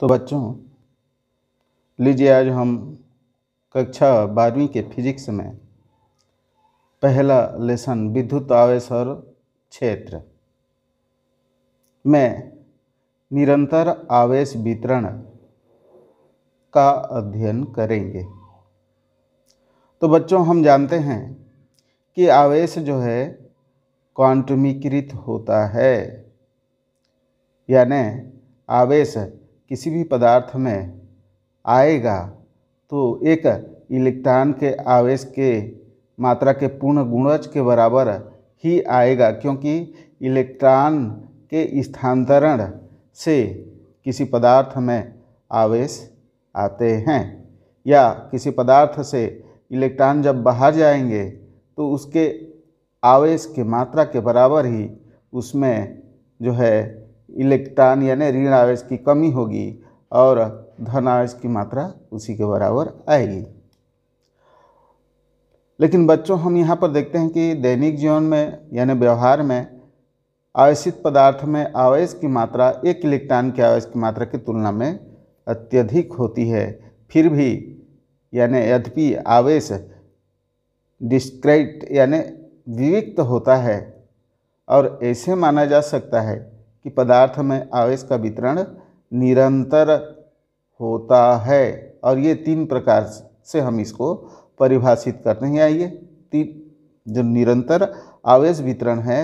तो बच्चों, लीजिए आज हम कक्षा 12वीं के फिजिक्स में पहला लेसन विद्युत आवेश और क्षेत्र में निरंतर आवेश वितरण का अध्ययन करेंगे। तो बच्चों, हम जानते हैं कि आवेश जो है क्वांटमीकृत होता है, यानी आवेश किसी भी पदार्थ में आएगा तो एक इलेक्ट्रॉन के आवेश के मात्रा के पूर्ण गुणज के बराबर ही आएगा, क्योंकि इलेक्ट्रॉन के स्थानांतरण से किसी पदार्थ में आवेश आते हैं, या किसी पदार्थ से इलेक्ट्रॉन जब बाहर जाएंगे तो उसके आवेश की मात्रा के बराबर ही उसमें जो है इलेक्ट्रॉन यानी ऋण आवेश की कमी होगी और धन आवेश की मात्रा उसी के बराबर आएगी। लेकिन बच्चों, हम यहाँ पर देखते हैं कि दैनिक जीवन में यानी व्यवहार में आवेशित पदार्थ में आवेश की मात्रा एक इलेक्ट्रॉन के आवेश की मात्रा की तुलना में अत्यधिक होती है। फिर भी यानी यद्यपि आवेश डिस्क्रीट यानी विविक्त होता है और ऐसे माना जा सकता है कि पदार्थ में आवेश का वितरण निरंतर होता है, और ये 3 प्रकार से हम इसको परिभाषित करते हैं। आइए, जो निरंतर आवेश वितरण है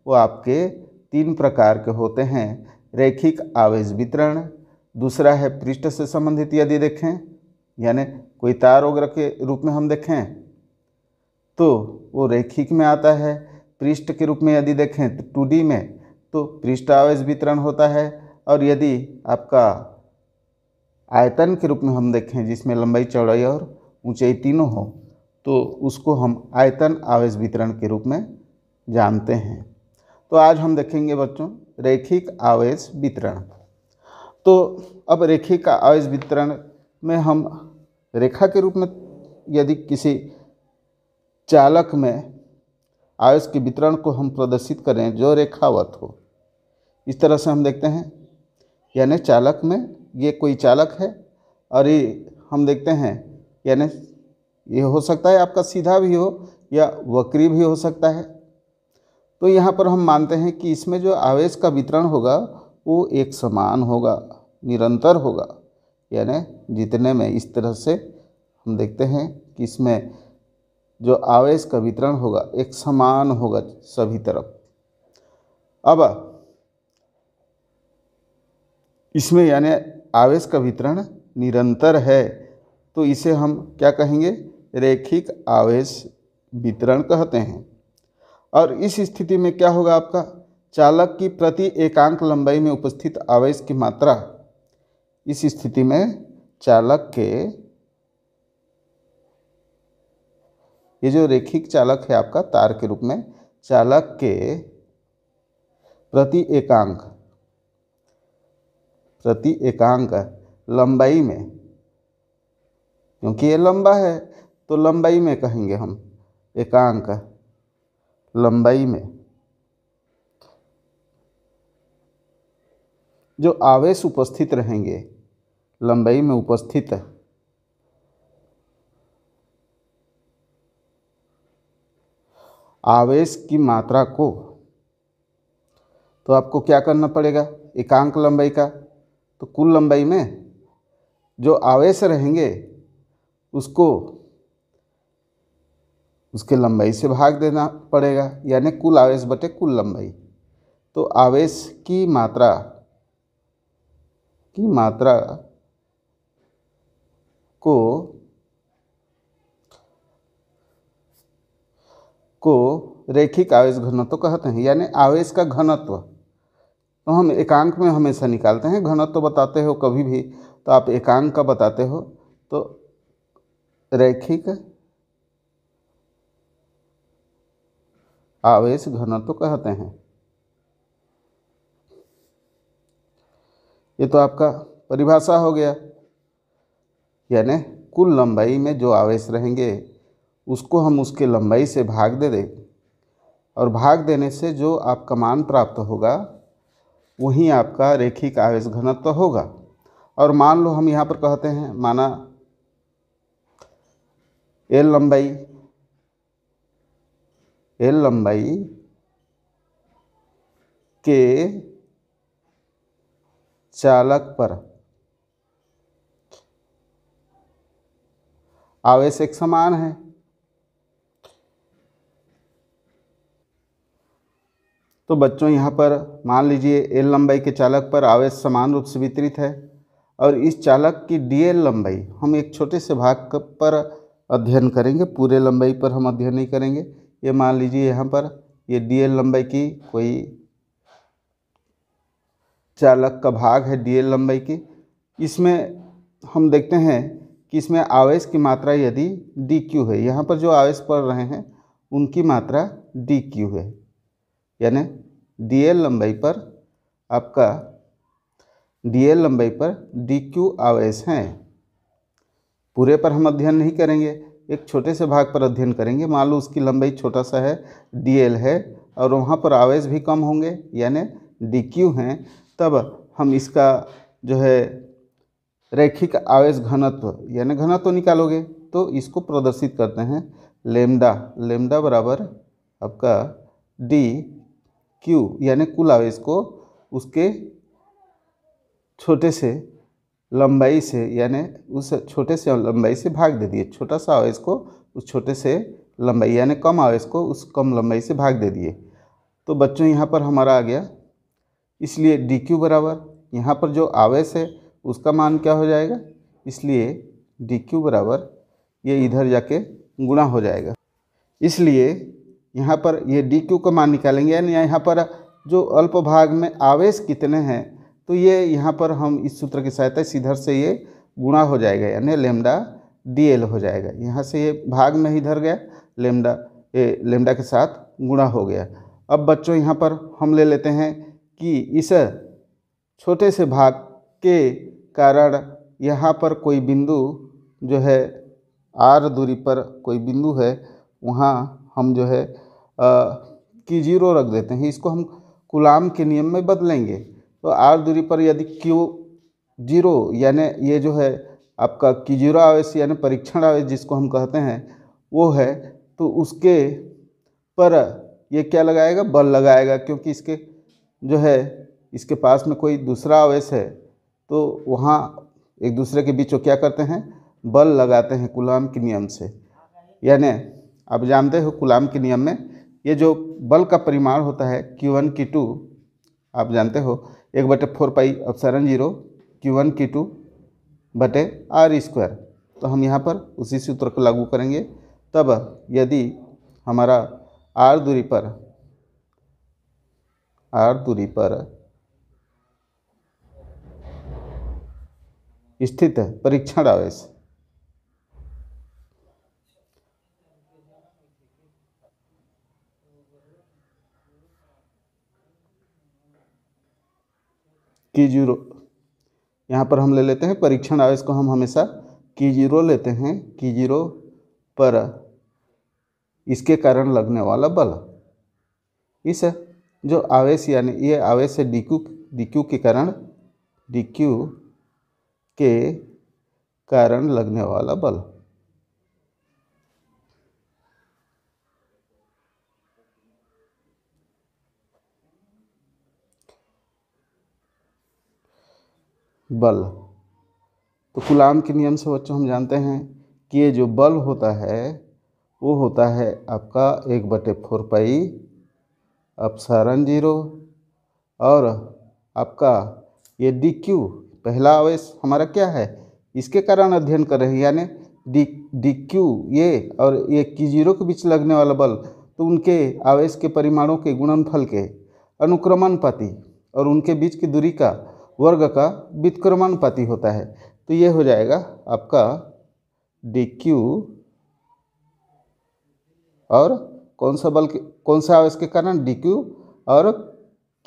वो आपके 3 प्रकार के होते हैं। रैखिक आवेश वितरण, दूसरा है पृष्ठ से संबंधित यदि देखें, यानी कोई तार वगैरह के रूप में हम देखें तो वो रैखिक में आता है। पृष्ठ के रूप में यदि देखें तो 2D में तो पृष्ठ आवेश वितरण होता है, और यदि आपका आयतन के रूप में हम देखें जिसमें लंबाई, चौड़ाई और ऊंचाई तीनों हो तो उसको हम आयतन आवेश वितरण के रूप में जानते हैं। तो आज हम देखेंगे बच्चों रैखिक आवेश वितरण। तो अब रैखिक आवेश वितरण में हम रेखा के रूप में यदि किसी चालक में आवेश के वितरण को हम प्रदर्शित करें जो रेखावत हो, इस तरह से हम देखते हैं। यानी चालक में ये कोई चालक है और ये हम देखते हैं, यानी ये हो सकता है आपका सीधा भी हो या वक्री भी हो सकता है। तो यहाँ पर हम मानते हैं कि इसमें जो आवेश का वितरण होगा वो एक समान होगा, निरंतर होगा। यानी जितने में इस तरह से हम देखते हैं कि इसमें जो आवेश का वितरण होगा एक समान होगा सभी तरफ। अब इसमें यानी आवेश का वितरण निरंतर है तो इसे हम क्या कहेंगे, रैखिक आवेश वितरण कहते हैं। और इस स्थिति में क्या होगा, आपका चालक की प्रति एकांक लंबाई में उपस्थित आवेश की मात्रा, इस स्थिति में चालक के, ये जो रैखिक चालक है आपका तार के रूप में, चालक के प्रति एकांक लंबाई में, क्योंकि ये लंबा है तो लंबाई में कहेंगे हम, एकांक लंबाई में जो आवेश उपस्थित रहेंगे, लंबाई में उपस्थित आवेश की मात्रा को, तो आपको क्या करना पड़ेगा, एकांक लंबाई का, तो कुल लंबाई में जो आवेश रहेंगे उसको उसके लंबाई से भाग देना पड़ेगा, यानी कुल आवेश बटे कुल लंबाई। तो आवेश की मात्रा को रैखिक आवेश घनत्व कहते हैं, यानी आवेश का घनत्व। तो हम एकांक में हमेशा निकालते हैं, घनत्व बताते हो कभी भी तो आप एकांक का बताते हो, तो रैखिक आवेश घनत्व कहते हैं। ये तो आपका परिभाषा हो गया, यानी कुल लंबाई में जो आवेश रहेंगे उसको हम उसके लंबाई से भाग दे दें, और भाग देने से जो आपका मान प्राप्त होगा वही आपका रैखिक आवेश घनत्व होगा। और मान लो हम यहाँ पर कहते हैं, माना एल लंबाई के चालक पर आवेश एक समान है। तो बच्चों यहाँ पर मान लीजिए एल लंबाई के चालक पर आवेश समान रूप से वितरित है और इस चालक की डीएल लंबाई हम एक छोटे से भाग पर अध्ययन करेंगे, पूरे लंबाई पर हम अध्ययन नहीं करेंगे। ये मान लीजिए यहाँ पर ये डीएल लंबाई की कोई चालक का भाग है डीएल लंबाई की। इसमें हम देखते हैं कि इसमें आवेश की मात्रा यदि डी क्यू है, यहाँ पर जो आवेश पड़ रहे हैं उनकी मात्रा डी क्यू है, यानी डीएल लंबाई पर आपका डीएल लंबाई पर डी क्यू आवेश हैं। पूरे पर हम अध्ययन नहीं करेंगे, एक छोटे से भाग पर अध्ययन करेंगे। मान लो उसकी लंबाई छोटा सा है, डीएल है, और वहाँ पर आवेश भी कम होंगे यानी डी क्यू हैं। तब हम इसका जो है रैखिक आवेश घनत्व यानी घनत्व निकालोगे तो इसको प्रदर्शित करते हैं लेम्डा बराबर आपका डी क्यू, यानी कुल आवेश को उसके छोटे से लंबाई से यानी उस छोटे से लंबाई से भाग दे दिए। छोटा सा आवेश को उस छोटे से लंबाई यानी कम आवेश को उस कम लंबाई से भाग दे दिए। तो बच्चों यहाँ पर हमारा आ गया, इसलिए डी क्यू बराबर यहाँ पर जो आवेश है उसका मान क्या हो जाएगा, इसलिए डी क्यू बराबर ये इधर जाके गुणा हो जाएगा। इसलिए यहाँ पर ये डी क्यू का मान निकालेंगे, यानी यहाँ पर जो अल्प भाग में आवेश कितने हैं तो ये यहाँ पर हम इस सूत्र की सहायता से इधर से ये गुणा हो जाएगा, यानी लेम्डा डी एल हो जाएगा। यहाँ से ये भाग में इधर गया, लेम्डा के साथ गुणा हो गया। अब बच्चों यहाँ पर हम ले लेते हैं कि इस छोटे से भाग के कारण यहाँ पर कोई बिंदु जो है आर दूरी पर कोई बिंदु है, वहाँ हम जो है की जीरो रख देते हैं। इसको हम कूलाम के नियम में बदलेंगे। तो आर दूरी पर यदि क्यू जीरो यानी ये जो है आपका की जीरो आवेश यानी परीक्षण आवेश जिसको हम कहते हैं वो है, तो उसके पर ये क्या लगाएगा, बल लगाएगा, क्योंकि इसके जो है इसके पास में कोई दूसरा आवेश है तो वहाँ एक दूसरे के बीच वो क्या करते हैं, बल लगाते हैं कूलाम के नियम से। यानी आप जानते हो कूलाम के नियम में ये जो बल का परिमाण होता है Q1 Q2 आप जानते हो 1/4πε0 Q1 Q2 बटे R स्क्वायर। तो हम यहाँ पर उसी सूत्र को लागू करेंगे। तब यदि हमारा R दूरी पर स्थित है परीक्षण आवेश की जीरो, यहाँ पर हम ले लेते हैं परीक्षण आवेश को हम हमेशा की जीरो लेते हैं। की जीरो पर इसके कारण लगने वाला बल, इस जो आवेश यानी ये आवेश है डी क्यू के कारण लगने वाला बल। तो कूलाम के नियम से बच्चों हम जानते हैं कि ये जो बल होता है वो होता है आपका 1/4πε0 और आपका ये डी क्यू पहला आवेश हमारा क्या है, इसके कारण अध्ययन कर रहे हैं, यानी डी क्यू ये और ये की जीरो के बीच लगने वाला बल, तो उनके आवेश के परिमाणों के गुणनफल के अनुक्रमानुपाती और उनके बीच की दूरी का वर्ग का व्युत्क्रमानुपाती होता है। तो ये हो जाएगा आपका डी क्यू और कौन सा आवेश के कारण डी क्यू और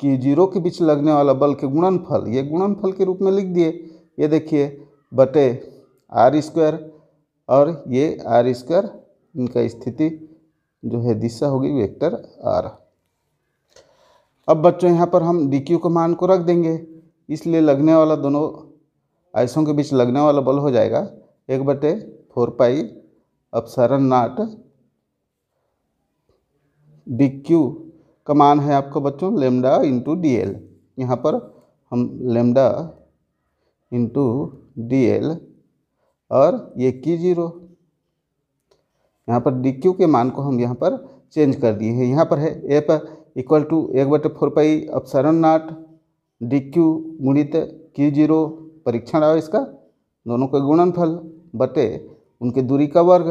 की जीरो के बीच लगने वाला बल के गुणनफल, ये गुणनफल के रूप में लिख दिए। ये देखिए बटे आर स्क्वायर और ये आर स्क्वायर, इनका स्थिति जो है दिशा होगी वेक्टर आर। अब बच्चों यहाँ पर हम डी क्यू के मान को रख देंगे, इसलिए लगने वाला दोनों आयसों के बीच लगने वाला बल हो जाएगा 1/4 अपसरण नॉट डी क्यू का मान है आपका बच्चों लेमडा इंटू डी एल। यहाँ पर हम लेमडा इंटू डी एल और ये Q0, यहाँ पर डी क्यू के मान को हम यहाँ पर चेंज कर दिए हैं। यहाँ पर है एफ इक्वल टू 1/4 अपसरण नॉट डी क्यू गुणित Q0 परीक्षण आवेश का दोनों का गुणनफल बटे उनके दूरी का वर्ग,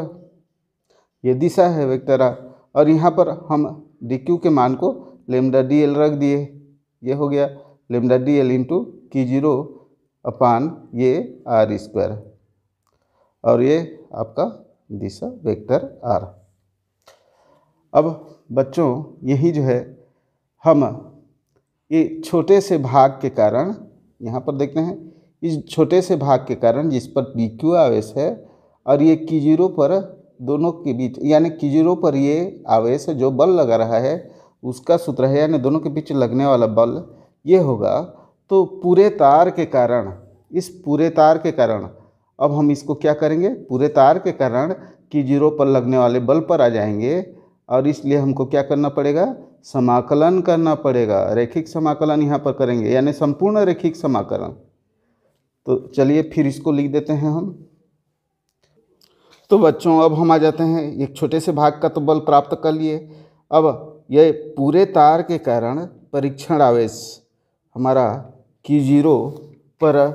ये दिशा है वेक्टर आर। और यहाँ पर हम डी क्यू के मान को लेमडा डी एल रख दिए, ये हो गया lambda d L into Q0 अपान ये r², और ये आपका दिशा वेक्टर आर। अब बच्चों यही जो है हम ये छोटे से भाग के कारण यहाँ पर देखते हैं, इस छोटे से भाग के कारण जिस पर डी क्यू आवेश है और ये Q0 पर दोनों के बीच यानी Q0 पर ये आवेश जो बल लगा रहा है उसका सूत्र है, यानी दोनों के बीच लगने वाला बल ये होगा। तो पूरे तार के कारण, इस पूरे तार के कारण अब हम इसको क्या करेंगे, पूरे तार के कारण Q0 पर लगने वाले बल पर आ जाएंगे और इसलिए हमको क्या करना पड़ेगा, समाकलन करना पड़ेगा। रैखिक समाकलन यहाँ पर करेंगे यानी संपूर्ण रैखिक समाकलन। तो चलिए फिर इसको लिख देते हैं हम। तो बच्चों अब हम आ जाते हैं, एक छोटे से भाग का तो बल प्राप्त कर लिए। अब ये पूरे तार के कारण परीक्षण आवेश हमारा Q0 पर,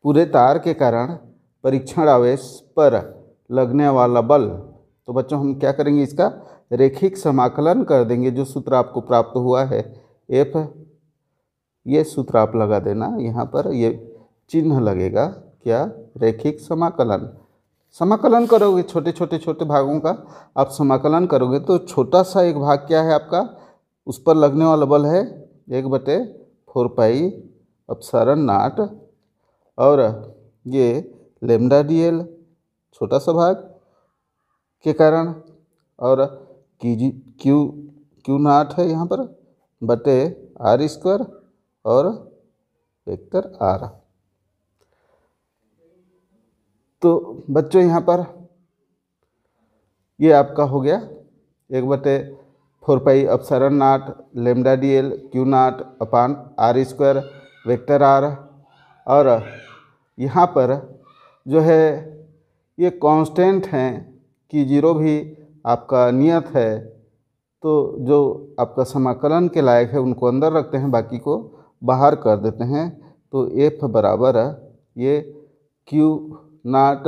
पूरे तार के कारण परीक्षण आवेश पर लगने वाला बल, तो बच्चों हम क्या करेंगे, इसका रैखिक समाकलन कर देंगे। जो सूत्र आपको प्राप्त हुआ है एफ, ये सूत्र आप लगा देना, यहाँ पर ये चिन्ह लगेगा क्या, रैखिक समाकलन। समाकलन करोगे छोटे भागों का आप समाकलन करोगे तो छोटा सा एक भाग क्या है आपका, उस पर लगने वाला बल है 1/4 अपसरण नॉट, और ये लेमडा डी एल छोटा सा भाग के कारण, और क्यू नॉट है यहाँ पर बटे r² और वेक्टर आर। तो बच्चों यहाँ पर ये आपका हो गया 1/4 अपसरण naught lambda d l q naught upon r² vector r. और यहाँ पर जो है ये कांस्टेंट हैं, Q0 भी आपका नियत है, तो जो आपका समाकलन के लायक है उनको अंदर रखते हैं, बाकी को बाहर कर देते हैं। तो एफ बराबर ये क्यू नॉट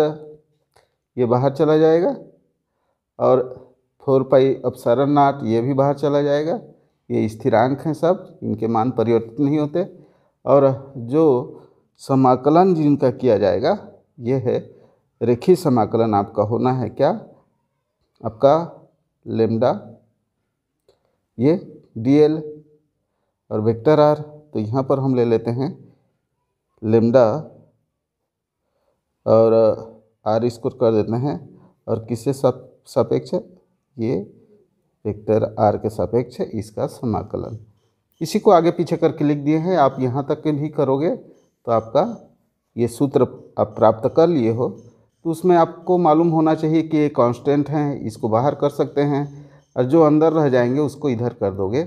ये बाहर चला जाएगा और 4 अपसरण नॉट ये भी बाहर चला जाएगा। ये स्थिरांक हैं सब, इनके मान परिवर्तित नहीं होते। और जो समाकलन जिनका किया जाएगा ये है रेखीय समाकलन आपका होना है क्या, आपका लेमडा ये डी एल और वेक्टर आर। तो यहाँ पर हम ले लेते हैं लेमडा और r² कर देते हैं, और किससे सापेक्ष है, ये वेक्टर आर के सापेक्ष है इसका समाकलन। इसी को आगे पीछे करके लिख दिए हैं। आप यहाँ तक के भी करोगे तो आपका ये सूत्र आप प्राप्त कर लिए हो, तो उसमें आपको मालूम होना चाहिए कि ये कांस्टेंट हैं, इसको बाहर कर सकते हैं, और जो अंदर रह जाएंगे उसको इधर कर दोगे।